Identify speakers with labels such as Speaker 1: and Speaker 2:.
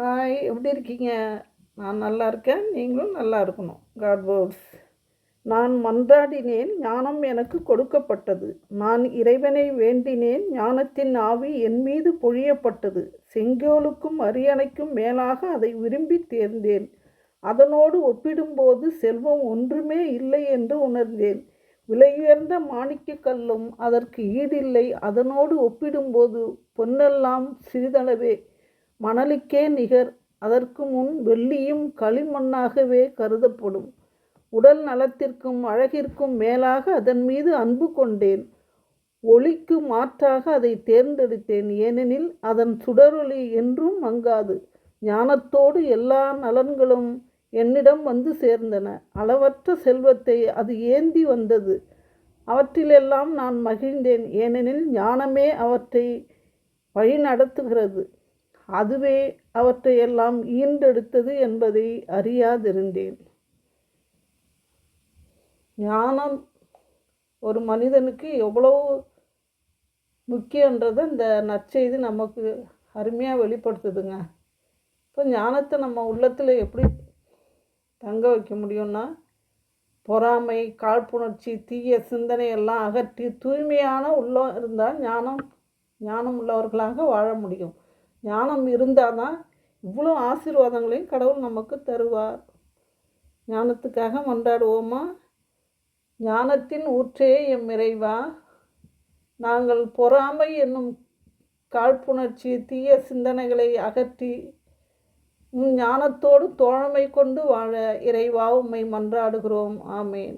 Speaker 1: Hi, எப்படி இருக்கீங்க? நான் நல்லா இருக்கேன். நீங்களும் நல்லா இருக்கணும். God words. நான் மன்றாடினேன், ஞானம் எனக்கு கொடுக்கப்பட்டது. நான் இறைவனை வேண்டினேன், ஞானத்தின் ஆவி என் மீது பொழியப்பட்டது. செங்கோலுக்கும் அரியணைக்கும் மேலாக அதை விரும்பி தேர்ந்தேன். அதனோடு ஒப்பிடும்போது செல்வம் ஒன்றுமே இல்லை என்று உணர்ந்தேன். விலையுயர்ந்த மாணிக்கக் கல்லும் அதற்கு ஈடில்லை. அதனோடு ஒப்பிடும்போது பொன்னெல்லாம் சிறிதளவே, மணலுக்கே நிகர். அதற்கு முன் வெள்ளியும் களிமண்ணாகவே கருதப்படும். உடல் நலத்திற்கும் அழகிற்கும் மேலாக அதன் மீது அன்பு கொண்டேன். ஒளிக்கு மாற்றாக அதை தேர்ந்தெடுத்தேன், ஏனெனில் அதன் சுடரொளி என்றும் மங்காது. ஞானத்தோடு எல்லா நலன்களும் என்னிடம் வந்து சேர்ந்தன. அளவற்ற செல்வத்தை அது ஏந்தி வந்தது. அவற்றிலெல்லாம் நான் மகிழ்ந்தேன், ஏனெனில் ஞானமே அவற்றை வழிநடத்துகிறது. அதுவே அவற்றையெல்லாம் ஈன்றெடுத்தது என்பதை அறியாதிருந்தேன். ஞானம் ஒரு மனிதனுக்கு எவ்வளவு முக்கியன்றதை இந்த நற்செய்தி நமக்கு அருமையாக வெளிப்படுத்துதுங்க. இப்போ ஞானத்தை நம்ம உள்ளத்தில் எப்படி தங்க வைக்க முடியும்னா, பொறாமை, காழ்ப்புணர்ச்சி, தீய சிந்தனையெல்லாம் அகற்றி தூய்மையான உள்ளம் இருந்தால் ஞானம் உள்ளவர்களாக வாழ முடியும். ஞானம் இருந்தால் தான் இவ்வளோ ஆசீர்வாதங்களையும் கடவுள் நமக்கு தருவார். ஞானத்துக்காக மன்றாடுவோமா? ஞானத்தின் ஊற்றே எம் இறைவா, நாங்கள் பொறாமை என்னும் காழ்ப்புணர்ச்சி, தீய சிந்தனைகளை அகற்றி ஞானத்தோடு தோழமை கொண்டு வாழ இறைவா உம்மை மன்றாடுகிறோம். ஆமேன்.